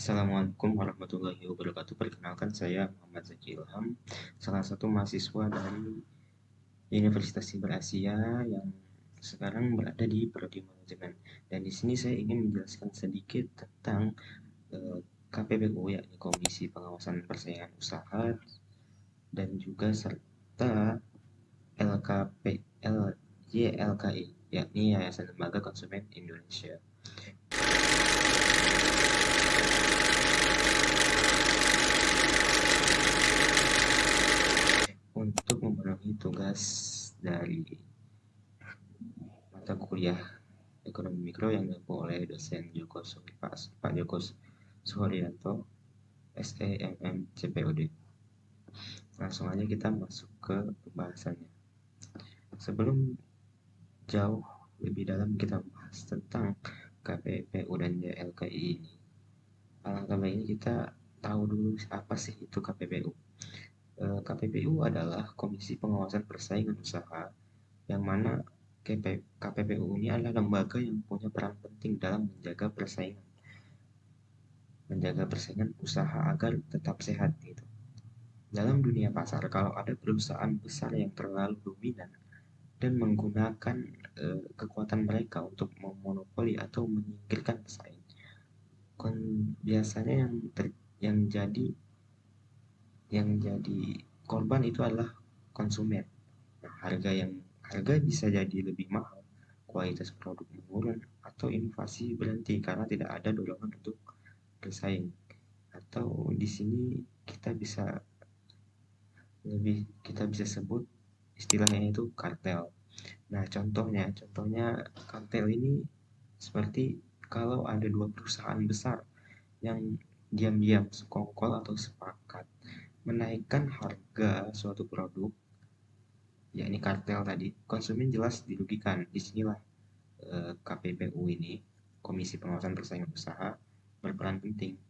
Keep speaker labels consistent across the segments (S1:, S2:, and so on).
S1: Assalamualaikum warahmatullahi wabarakatuh. Perkenalkan saya Muhammad Zaki Ilham, salah satu mahasiswa dari Universitas Siber Asia yang sekarang berada di Prodi Manajemen. Dan di sini saya ingin menjelaskan sedikit tentang KPPU, yakni Komisi Pengawasan Persaingan Usaha, dan juga serta YLKI, yakni Yayasan Lembaga Konsumen Indonesia. Untuk memenuhi tugas dari mata kuliah ekonomi mikro yang dilakukan oleh dosen Pak Joko Suharyanto, SEMM CPOD. Langsung aja kita masuk ke pembahasannya. Sebelum jauh lebih dalam kita bahas tentang KPPU dan YLKI ini, alangkah baiknya kita tahu dulu apa sih itu KPPU. KPPU adalah Komisi Pengawasan Persaingan Usaha, yang mana KPPU ini adalah lembaga yang punya peran penting dalam menjaga persaingan usaha agar tetap sehat gitu. Dalam dunia pasar, kalau ada perusahaan besar yang terlalu dominan dan menggunakan kekuatan mereka untuk memonopoli atau menyingkirkan pesaing, biasanya yang jadi yang jadi korban itu adalah konsumen. Nah, harga bisa jadi lebih mahal, kualitas produk menurun, atau inovasi berhenti karena tidak ada dorongan untuk bersaing. Atau di sini kita bisa kita bisa sebut istilahnya itu kartel. Nah, contohnya kartel ini seperti kalau ada dua perusahaan besar yang diam-diam sekongkol atau sepakat menaikkan harga suatu produk, yakni kartel tadi, konsumen jelas dirugikan. Disinilah KPPU ini, Komisi Pengawasan Persaingan Usaha, berperan penting.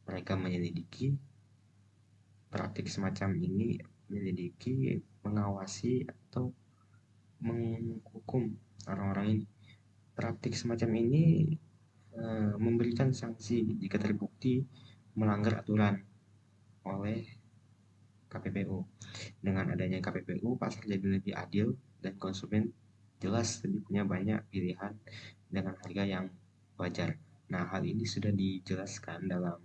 S1: Mereka praktik semacam ini, mengawasi atau menghukum orang-orang ini. Praktik semacam ini memberikan sanksi jika terbukti melanggar aturan oleh KPPU. Dengan adanya KPPU, pasar jadi lebih adil dan konsumen jelas lebih punya banyak pilihan dengan harga yang wajar. Nah, hal ini sudah dijelaskan dalam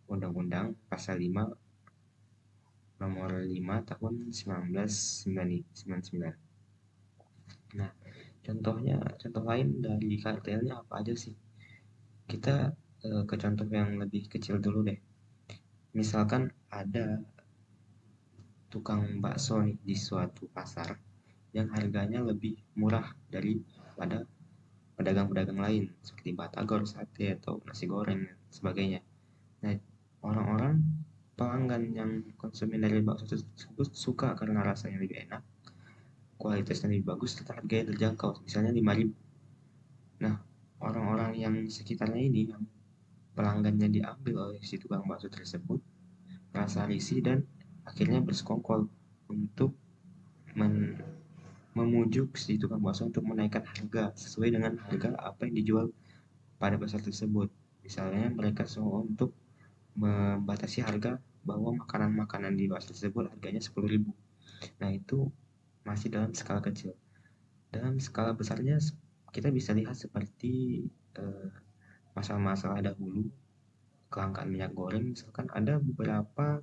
S1: Undang-Undang Pasal 5 Nomor 5 Tahun 1999. Nah, contoh lain dari kartelnya apa aja sih? Kita ke contoh yang lebih kecil dulu deh. Misalkan ada tukang bakso nih di suatu pasar yang harganya lebih murah daripada pedagang-pedagang lain seperti batagor, sate, atau nasi goreng dan sebagainya. Nah, orang-orang pelanggan yang konsumen dari bakso tersebut suka karena rasanya lebih enak, kualitasnya lebih bagus, serta harganya terjangkau, misalnya 5.000. Nah, orang-orang yang sekitarnya ini, yang pelanggannya diambil oleh si tukang bakso tersebut, merasa risih dan akhirnya bersekongkol untuk memujuk si tukang bakso untuk menaikkan harga sesuai dengan harga apa yang dijual pada pasar tersebut. Misalnya mereka semua untuk membatasi harga bahwa makanan-makanan di pasar tersebut harganya 10.000. Nah, itu masih dalam skala kecil. Dalam skala besarnya kita bisa lihat seperti masalah-masalah dahulu, kelangkaan minyak goreng. Misalkan ada beberapa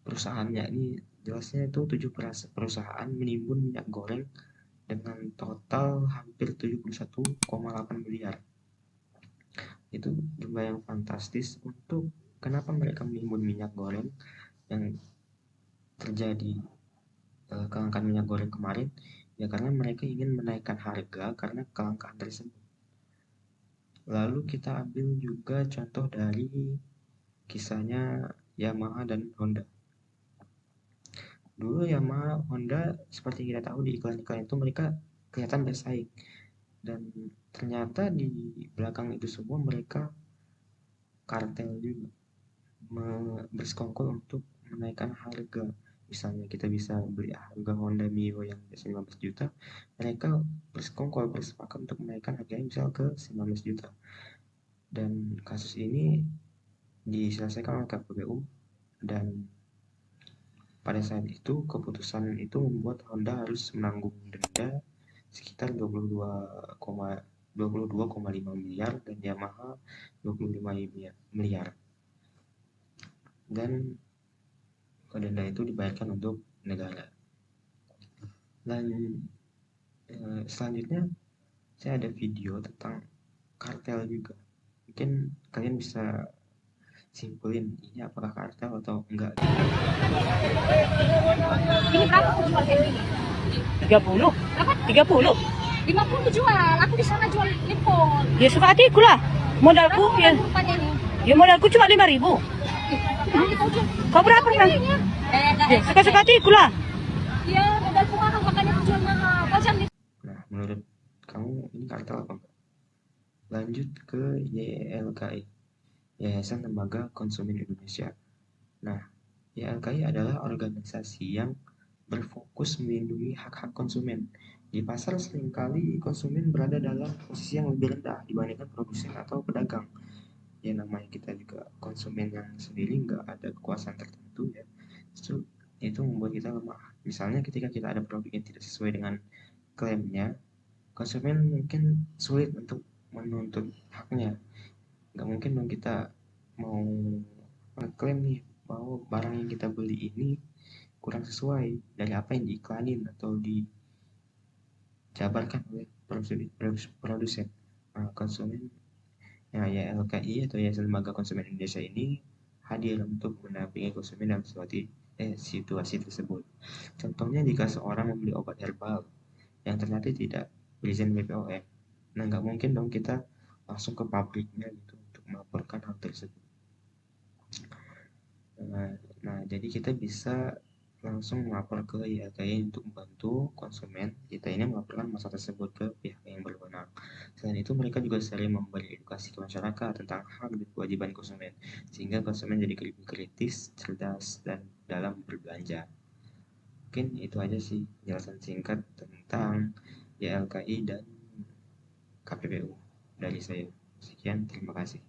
S1: perusahaannya, ini jelasnya itu 7 perusahaan menimbun minyak goreng dengan total hampir 71,8 miliar. Itu jumlah yang fantastis. Untuk kenapa mereka menimbun minyak goreng yang terjadi kelangkaan minyak goreng kemarin, ya karena mereka ingin menaikkan harga karena kelangkaan tersebut. Lalu kita ambil juga contoh dari kisahnya Yamaha dan Honda. Dulu Yamaha, Honda, seperti kita tahu di iklan-iklan itu mereka kelihatan bersaing. Dan ternyata di belakang itu semua mereka kartel juga, bersekongkol untuk menaikkan harga. Misalnya kita bisa beli harga Honda Mio yang biasanya 15 juta, mereka bersepakat untuk menaikkan harganya misal ke 19 juta. Dan kasus ini diselesaikan oleh KPPU, dan pada saat itu keputusan itu membuat Honda harus menanggung denda sekitar 22,5 miliar dan Yamaha 25 miliar, dan denda itu dibayarkan untuk negara. Dan selanjutnya saya ada video tentang kartel juga. Mungkin kalian bisa simpulin ini apakah kartel atau enggak.
S2: Ini berapa aku jual kayak gini?
S3: 30.
S2: Berapa?
S3: 30.
S2: 50 jual. Aku di sana jual lipon.
S3: Ya suka hatiku lah. Modalku
S2: Berapa
S3: ya.
S2: rupanya ini?
S3: Ya modalku cuma 5.000.
S2: Nanti kau jual.
S3: Kau berapa kan? Ya, suka-suka hatiku lah.
S2: Iya, modalku mahal makanya aku jual mahal. Kau jangan.
S1: Nah, menurut kamu ini kartel apa enggak? Lanjut ke YLKI, Yayasan Lembaga Konsumen Indonesia. Nah, YLKI adalah organisasi yang berfokus melindungi hak-hak konsumen. Di pasar seringkali konsumen berada dalam posisi yang lebih rendah dibandingkan produsen atau pedagang. Ya namanya kita juga konsumen yang sendiri nggak ada kekuasaan tertentu ya. Justru itu membuat kita lemah. Misalnya ketika kita ada produk yang tidak sesuai dengan klaimnya, konsumen mungkin sulit untuk menuntut haknya. Nggak mungkin dong kita mau ngeklaim nih bahwa barang yang kita beli ini kurang sesuai dari apa yang diiklanin atau dijabarkan oleh produsen. Nah, konsumen ya YLKI atau Yayasan Lembaga Konsumen Indonesia ini hadir untuk mendampingi konsumen dalam situasi tersebut. Contohnya jika seorang membeli obat herbal yang ternyata tidak berizin BPOM, nah nggak mungkin dong kita langsung ke pabriknya gitu untuk melaporkan hal tersebut. Nah, jadi kita bisa langsung melapor ke YLKI untuk membantu konsumen kita ini melaporkan masalah tersebut ke pihak yang berwenang. Selain itu, mereka juga sering memberi edukasi ke masyarakat tentang hak dan kewajiban konsumen, sehingga konsumen jadi lebih kritis, cerdas, dan dalam berbelanja. Mungkin itu aja sih penjelasan singkat tentang YLKI dan KPPU dari saya. Sekian, terima kasih.